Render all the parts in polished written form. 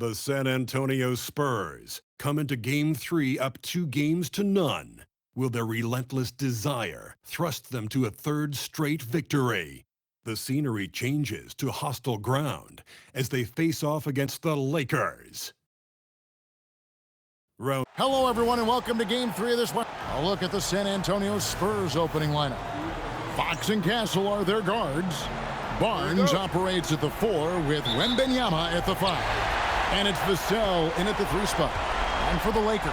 The San Antonio Spurs come into Game 3 up 2-0. Will their relentless desire thrust them to a third straight victory? The scenery changes to hostile ground as they face off against the Lakers. Hello, everyone, and welcome to Game 3 of this one. A look at the San Antonio Spurs opening lineup. Fox and Castle are their guards. Barnes operates at the 4 with Wembanyama at the 5. And it's Vassell in at the 3 spot. And for the Lakers,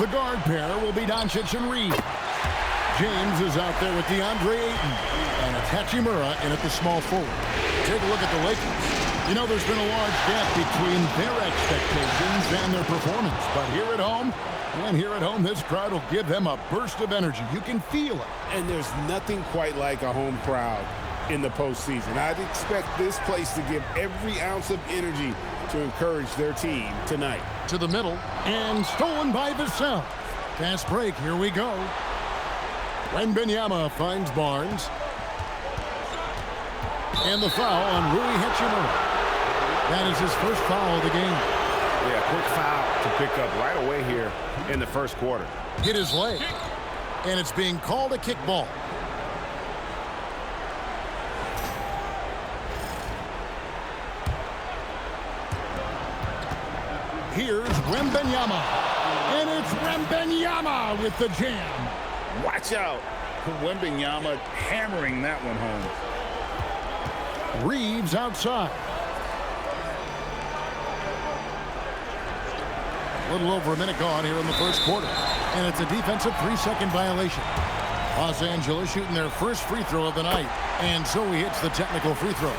the guard pair will be Doncic and Reed. James is out there with DeAndre Ayton. And it's Hachimura in at the small forward. Take a look at the Lakers. You know, there's been a large gap between their expectations and their performance. But here at home, this crowd will give them a burst of energy. You can feel it. And there's nothing quite like a home crowd in the postseason. I'd expect this place to give every ounce of energy to encourage their team tonight. To the middle, and stolen by Vassell. Fast break, here we go. Wembanyama finds Barnes. And the foul on Rui Hachimura. That is his first foul of the game. Yeah, quick foul to pick up right away here in the first quarter. Hit his leg. And it's being called a kickball. Here's Wembanyama. And it's Wembanyama with the jam. Watch out. Wembanyama hammering that one home. Reeves outside. A little over a minute gone here in the first quarter. And it's a defensive 3-second violation. Los Angeles shooting their first free throw of the night. And so he hits the technical free throw.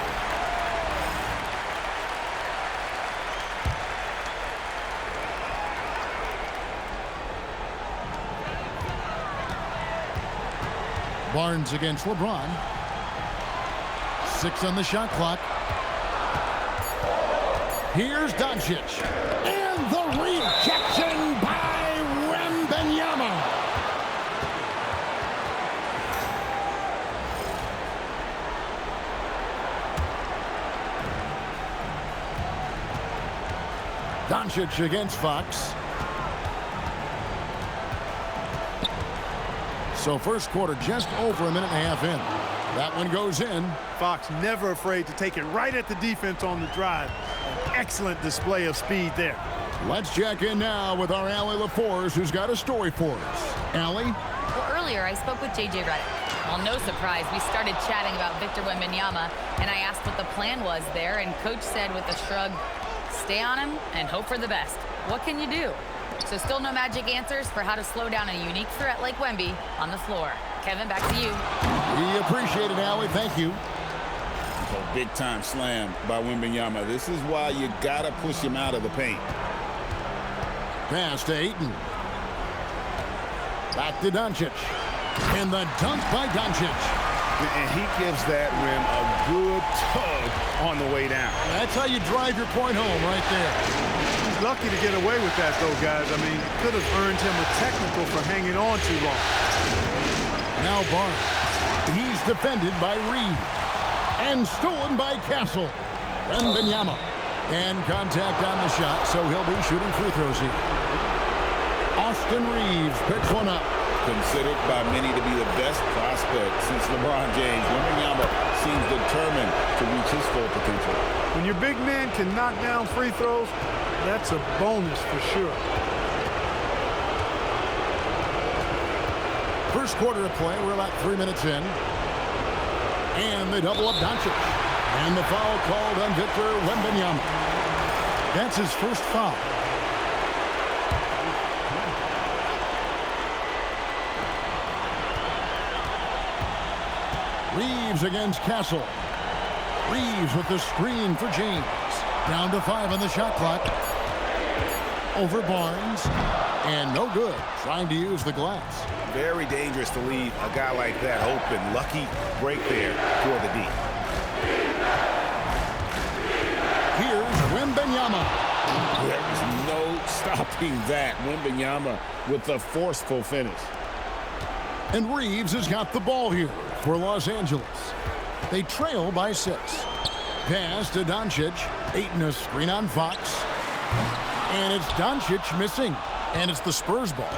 Barnes against LeBron. 6 on the shot clock. Here's Doncic. And the rejection by Wembanyama. Doncic against Fox. So first quarter just over a minute and a half in. That one goes in. Fox never afraid to take it right at the defense on the drive. An excellent display of speed there. Let's check in now with our Allie LaForce, who's got a story for us. Allie? Well, earlier I spoke with J.J. Redick. Well, no surprise, we started chatting about Victor Wembanyama, and I asked what the plan was there, and Coach said with a shrug, stay on him and hope for the best. What can you do? So still no magic answers for how to slow down a unique threat like Wemby on the floor. Kevin, back to you. We appreciate it, Allie. Thank you. A big-time slam by Wembanyama. This is why you got to push him out of the paint. Pass to Ayton. Back to Doncic. And the dunk by Doncic. And he gives that rim a good tug on the way down. That's how you drive your point home right there. He's lucky to get away with that, though, guys. I mean, it could have earned him a technical for hanging on too long. Now Barnes. He's defended by Reed. And stolen by Castle. Wembanyama. And contact on the shot, so he'll be shooting free throws here. Austin Reeves picks one up. Considered by many to be the best prospect since LeBron James, Wembanyama seems determined to reach his full potential. When your big man can knock down free throws, that's a bonus for sure. First quarter of play, we're about 3 minutes in. And they double up Doncic. And the foul called on Victor Wembanyama. That's his first foul. Reeves against Castle. Reeves with the screen for James. Down to 5 on the shot clock. Over Barnes. And no good. Trying to use the glass. Very dangerous to leave a guy like that open. Lucky break there for the D. Here's Wembanyama. There's no stopping that. Wembanyama with the forceful finish. And Reeves has got the ball here for Los Angeles. They trail by 6. Pass to Doncic. Ayton a screen on Fox. And it's Doncic missing. And it's the Spurs ball.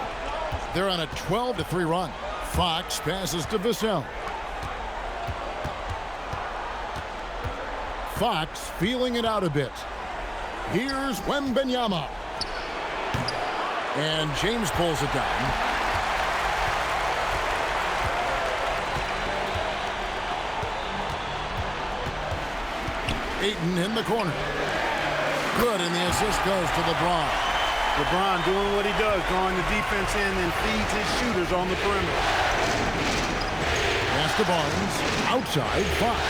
They're on a 12-3 run. Fox passes to Vassell. Fox feeling it out a bit. Here's Wembanyama. And James pulls it down. Ayton in the corner. Good, and the assist goes to LeBron. LeBron doing what he does, drawing the defense in and feeds his shooters on the perimeter. Pass to Barnes. Outside, Fox.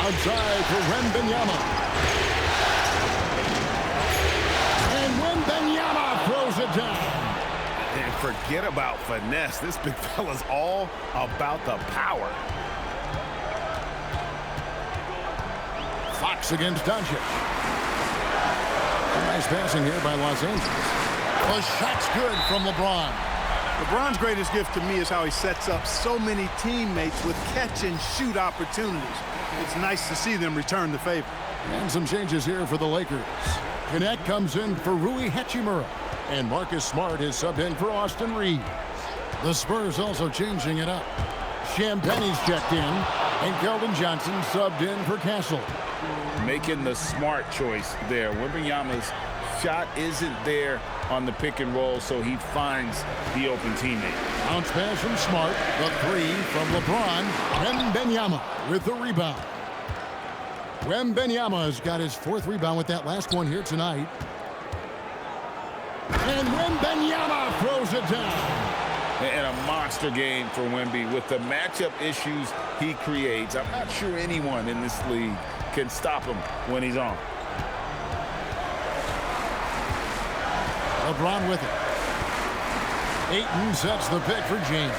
Outside for Wembanyama. And Wembanyama throws it down. And forget about finesse. This big fella's all about the power. Fox against Doncic. Nice passing here by Los Angeles. The shot's good from LeBron. LeBron's greatest gift to me is how he sets up so many teammates with catch-and-shoot opportunities. It's nice to see them return the favor. And some changes here for the Lakers. Connect comes in for Rui Hachimura. And Marcus Smart is subbed in for Austin Reeves. The Spurs also changing it up. Champagne's checked in. And Keldon Johnson subbed in for Castle. Making the smart choice there. Wembanyama's shot isn't there on the pick and roll, so he finds the open teammate. Bounce pass from Smart. The three from LeBron. Wembanyama with the rebound. Wembanyama's got his fourth rebound with that last one here tonight. And Wembanyama throws it down. And a monster game for Wemby with the matchup issues he creates. I'm not sure anyone in this league can stop him when he's on. LeBron with it. Ayton sets the pick for James.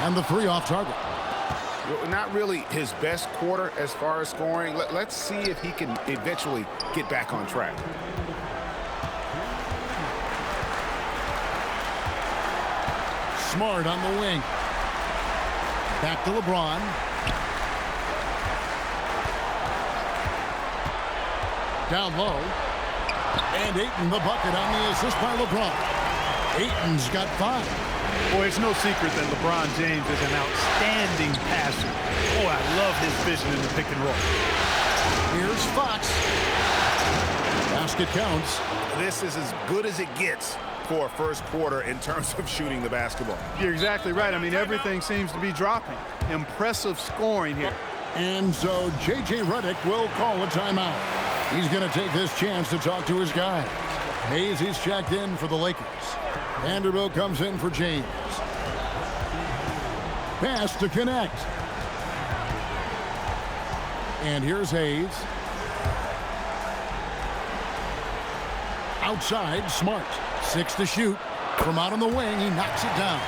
And the three off target. Not really his best quarter as far as scoring. Let's see if he can eventually get back on track. Smart on the wing. Back to LeBron. Down low. And Ayton the bucket on the assist by LeBron. Ayton's got 5. Boy, it's no secret that LeBron James is an outstanding passer. Boy, I love his vision in the pick and roll. Here's Fox. Basket counts. This is as good as it gets for a first quarter in terms of shooting the basketball. You're exactly right. I mean, everything seems to be dropping. Impressive scoring here. And so J.J. Redick will call a timeout. He's going to take this chance to talk to his guys. Hayes, he's checked in for the Lakers. Vanderbilt comes in for James. Pass to connect. And here's Hayes. Outside, Smart. 6 to shoot. From out on the wing, he knocks it down.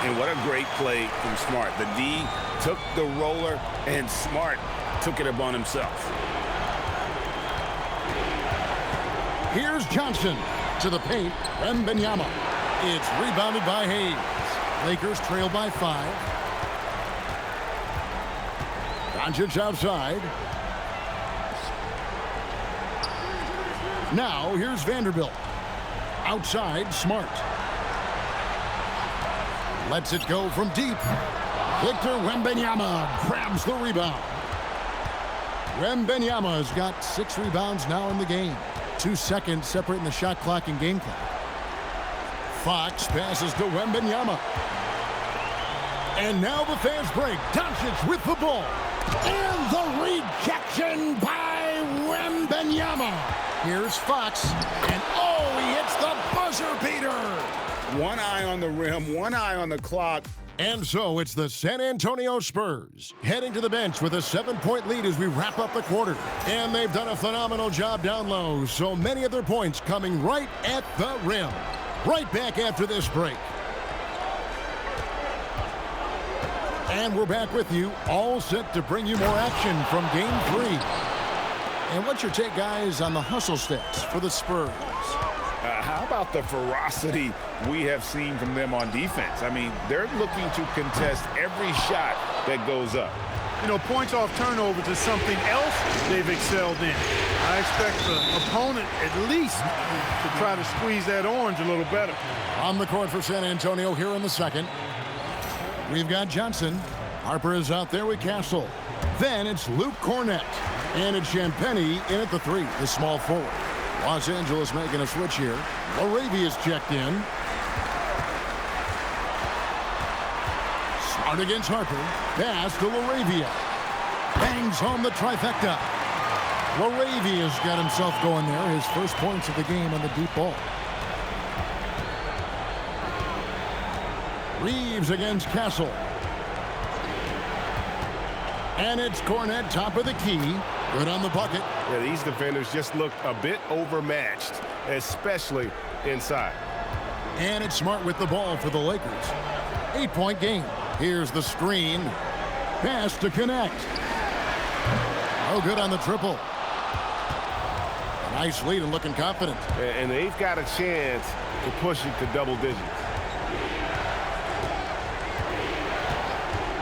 And what a great play from Smart. The D took the roller, and Smart took it upon himself. Here's Johnson to the paint. Wembanyama. It's rebounded by Hayes. Lakers trail by 5. Doncic outside. Now here's Vanderbilt. Outside, Smart. Lets it go from deep. Victor Wembanyama grabs the rebound. Wembanyama's got 6 rebounds now in the game. 2 seconds separating the shot clock and game clock. Fox passes to Wembanyama. And now the fans break. Doncic with the ball. And the rejection by Wembanyama. Here's Fox. And oh, he hits the buzzer beater. One eye on the rim, one eye on the clock. And so it's the San Antonio Spurs heading to the bench with a 7-point lead as we wrap up the quarter. And they've done a phenomenal job down low, so many of their points coming right at the rim. Right back after this break. And we're back with you, all set to bring you more action from Game 3. And what's your take, guys, on the hustle stats for the Spurs? How about the ferocity we have seen from them on defense? I mean, they're looking to contest every shot that goes up. You know, points off turnovers is something else they've excelled in. I expect the opponent at least to try to squeeze that orange a little better. On the court for San Antonio here in the second. We've got Johnson. Harper is out there with Castle. Then it's Luke Cornett. And it's Champagnie in at the 3, the small forward. Los Angeles making a switch here. Laravia's checked in. Smart against Harper. Pass to Laravia. Bangs home the trifecta. Laravia's got himself going there. His first points of the game on the deep ball. Reeves against Castle. And it's Cornett, top of the key. Good on the bucket. Yeah, these defenders just look a bit overmatched, especially inside. And it's Smart with the ball for the Lakers. 8-point game. Here's the screen. Pass to connect. Oh, good on the triple. A nice lead and looking confident. And they've got a chance to push it to double digits.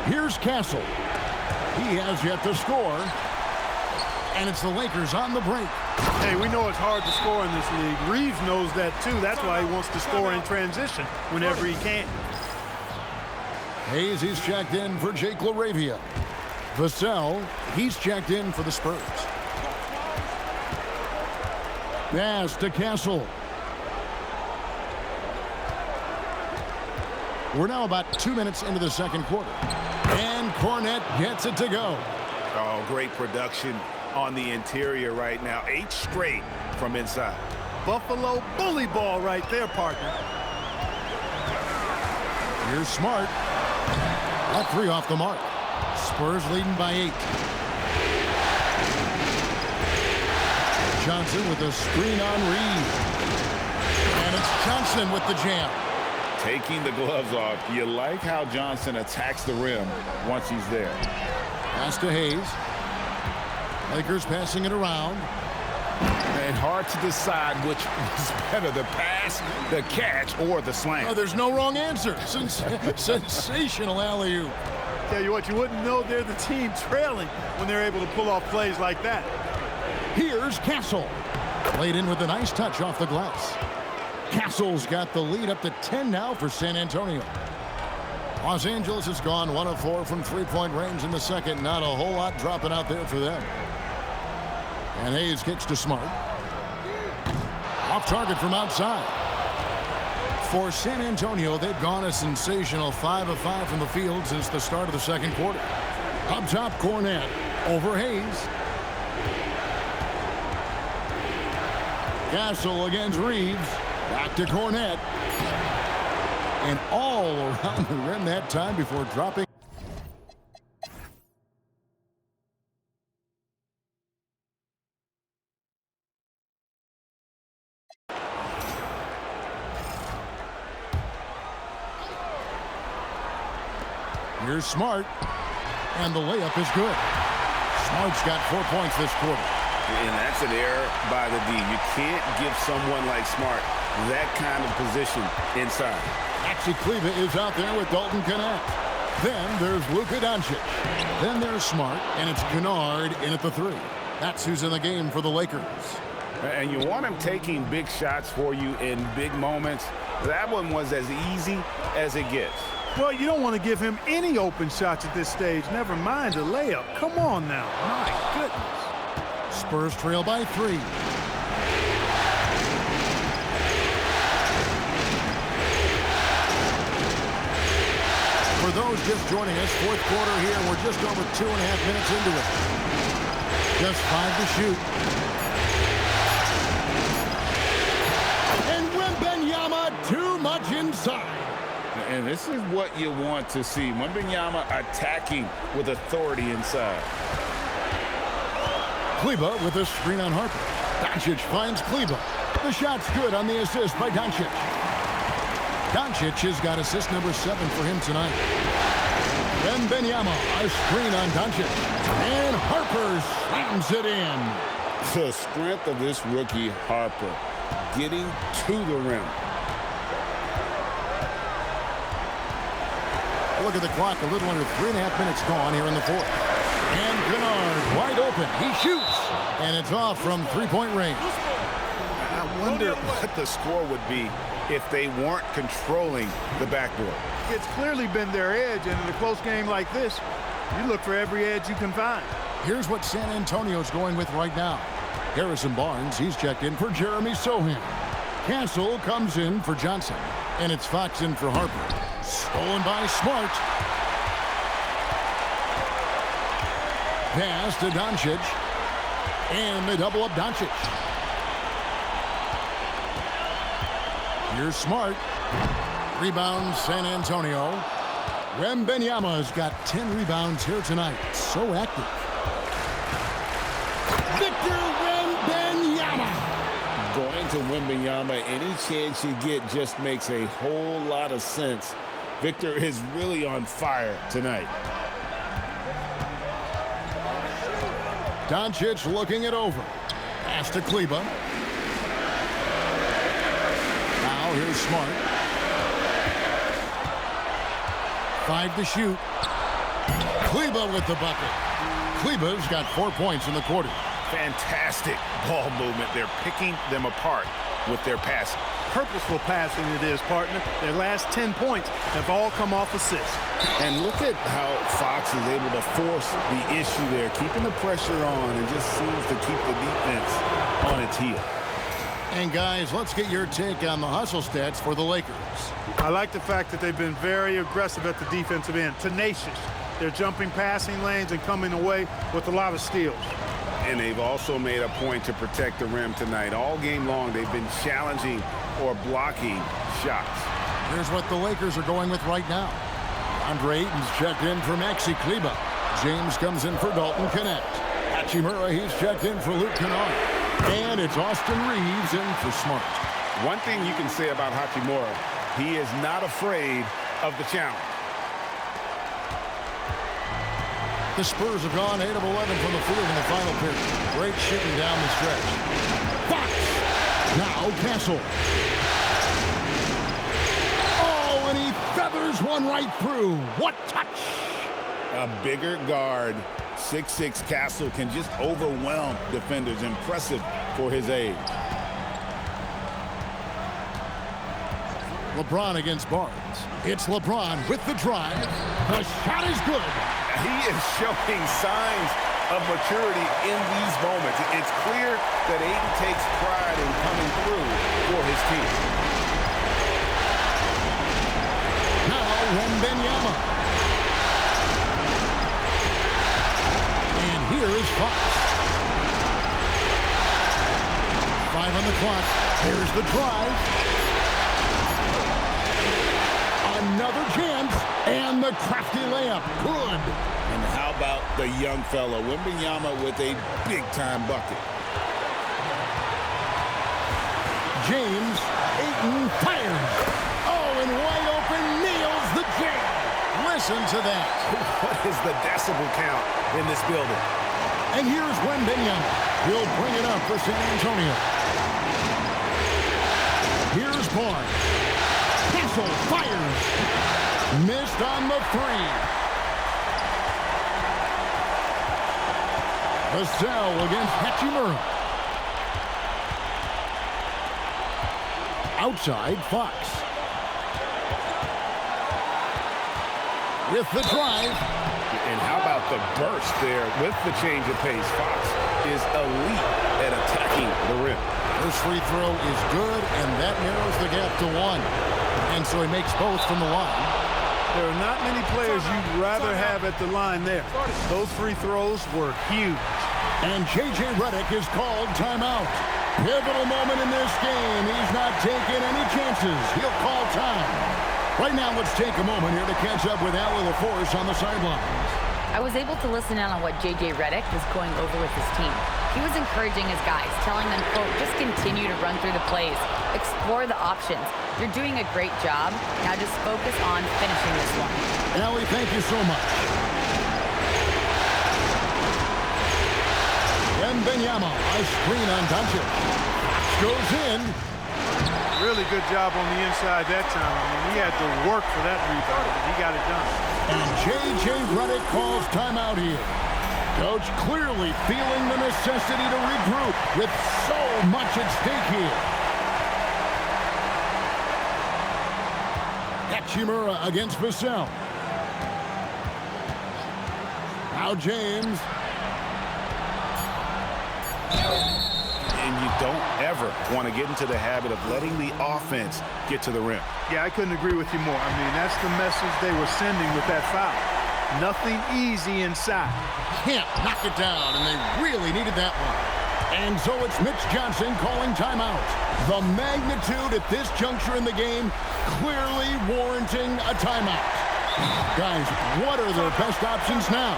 Here's Castle. He has yet to score. And it's the Lakers on the break. Hey, we know it's hard to score in this league. Reeves knows that, too. That's why he wants to score in transition whenever he can. Hayes, he's checked in for Jake Laravia. Vassell, he's checked in for the Spurs. Pass to Castle. We're now about 2 minutes into the second quarter. And Cornett gets it to go. Oh, great production on the interior right now. 8 straight from inside. Buffalo bully ball right there, partner. Here's Smart. That 3 off the mark. Spurs leading by 8. Johnson with a screen on Reed. And it's Johnson with the jam. Taking the gloves off. You like how Johnson attacks the rim once he's there. Pass to Hayes. Lakers passing it around. And hard to decide which was better, the pass, the catch, or the slam. Oh, there's no wrong answer. Sensational alley-oop. Tell you what, you wouldn't know they're the team trailing when they're able to pull off plays like that. Here's Castle. Played in with a nice touch off the glass. Castle's got the lead up to 10 now for San Antonio. Los Angeles has gone 1 of 4 from three-point range in the second. Not a whole lot dropping out there for them. And Hayes kicks to Smart. Off target from outside. For San Antonio, they've gone a sensational 5 of 5 from the field since the start of the second quarter. Up top, Cornett over Hayes. Castle against Reeves. Back to Cornett. And all around the rim that time before dropping. Here's Smart. And the layup is good. Smart's got 4 points this quarter. And that's an error by the D. You can't give someone like Smart that kind of position inside. Maxi Kleba is out there with Dalton Kennard. Then there's Luka Doncic. Then there's Smart, and it's Kennard in at the 3. That's who's in the game for the Lakers. And you want him taking big shots for you in big moments. That one was as easy as it gets. Well, you don't want to give him any open shots at this stage. Never mind a layup. Come on now. My goodness. Spurs trail by 3. For those just joining us, fourth quarter here. We're just over 2.5 minutes into it. Just 5 to shoot. And Wembanyama too much inside. And this is what you want to see. Wembanyama attacking with authority inside. Kleba with a screen on Harper. Doncic finds Kleba. The shot's good on the assist by Doncic. Doncic has got assist number 7 for him tonight. Wembanyama, a screen on Doncic. And Harper slams it in. The strength of this rookie, Harper. getting to the rim. Look at the clock. A little under 3.5 minutes gone here in the fourth. And Kennard wide open. He shoots. And it's off from three-point range. I wonder what the score would be if they weren't controlling the backboard. It's clearly been their edge, and in a close game like this, you look for every edge you can find. Here's what San Antonio's going with right now. Harrison Barnes, he's checked in for Jeremy Sohan. Castle comes in for Johnson. And it's Fox in for Harper. Stolen by Smart. Pass to Doncic. And they double up Doncic. Here's Smart. Rebound San Antonio. Wembanyama's got 10 rebounds here tonight. So active. Victor Wembanyama. Going to Wembanyama, any chance you get just makes a whole lot of sense. Victor is really on fire tonight. Doncic looking it over. Pass to Kleba. Now here's Smart. 5 to shoot. Kleba with the bucket. Kleba's got 4 points in the quarter. Fantastic ball movement. They're picking them apart with their passing. Purposeful passing it is, partner. Their last 10 points have all come off assists. And look at how Fox is able to force the issue there, keeping the pressure on and just seems to keep the defense on its heel. And guys, let's get your take on the hustle stats for the Lakers. I like the fact that they've been very aggressive at the defensive end, tenacious. They're jumping passing lanes and coming away with a lot of steals. And they've also made a point to protect the rim tonight. All game long, they've been challenging or blocking shots. Here's what the Lakers are going with right now. Andre Ayton's checked in for Maxi Kleba. James comes in for Dalton Connect. Hachimura, he's checked in for Luke Kennard. And it's Austin Reeves in for Smart. One thing you can say about Hachimura, he is not afraid of the challenge. The Spurs have gone 8 of 11 from the field in the final period. Great shooting down the stretch. Fox. Now Castle. Oh, and he feathers one right through. What touch! A bigger guard, 6'6" Castle, can just overwhelm defenders. Impressive for his age. LeBron against Barnes. It's LeBron with the drive. The shot is good. He is showing signs of maturity in these moments. It's clear that Ayton takes pride in coming through for his team. Now Wembanyama. And here is Fox. 5 on the clock. Here's the drive. Another chance, and the crafty layup. Good. And how about the young fella, Wembanyama, with a big-time bucket. James, Ayton fires. Oh, and wide open, nails the jam. Listen to that. What is the decibel count in this building? And here's Wembanyama. He'll bring it up for San Antonio. Here's Barnes. Castle fires. Missed on the 3. Vassell against Hachimura. Outside, Fox. With the drive. And how about the burst there with the change of pace? Fox is elite at attacking the rim. This free throw is good, and that narrows the gap to 1. And so he makes both from the line. There are not many players you'd rather have at the line there. Those free throws were huge. And J.J. Redick is called timeout. Pivotal moment in this game. He's not taking any chances. He'll call time. Right now, let's take a moment here to catch up with Allie LaForce on the sidelines. I was able to listen in on what J.J. Redick was going over with his team. He was encouraging his guys, telling them, quote, just continue to run through the plays, explore the options. You're doing a great job. Now just focus on finishing this one. Allie, thank you so much. Wembanyama, a screen on Doncic. goes in. Really good job on the inside that time. I mean, he had to work for that rebound. He got it done. And J.J. Redick calls timeout here. Coach clearly feeling the necessity to regroup with so much at stake here. Hachimura against Vassell. Now James. And you don't ever want to get into the habit of letting the offense get to the rim. Yeah, I couldn't agree with you more. I mean, that's the message they were sending with that foul. Nothing easy inside. Can't knock it down, and they really needed that one. And so it's Mitch Johnson calling timeout. The magnitude at this juncture in the game clearly warranting a timeout. Guys, what are their best options now?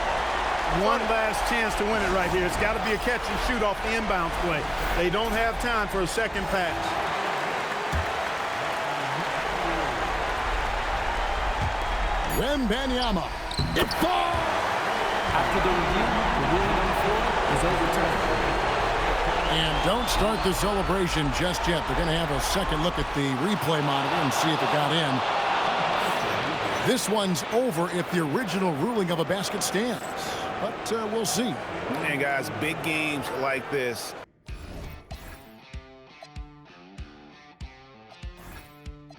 One last chance to win it right here. It's got to be a catch and shoot off the inbound play. They don't have time for a second pass. Wembanyama. It falls! After the review, the ruling on the floor is overturned. And don't start the celebration just yet. They're going to have a second look at the replay monitor and see if it got in. This one's over if the original ruling of a basket stands. But we'll see. And guys, big games like this,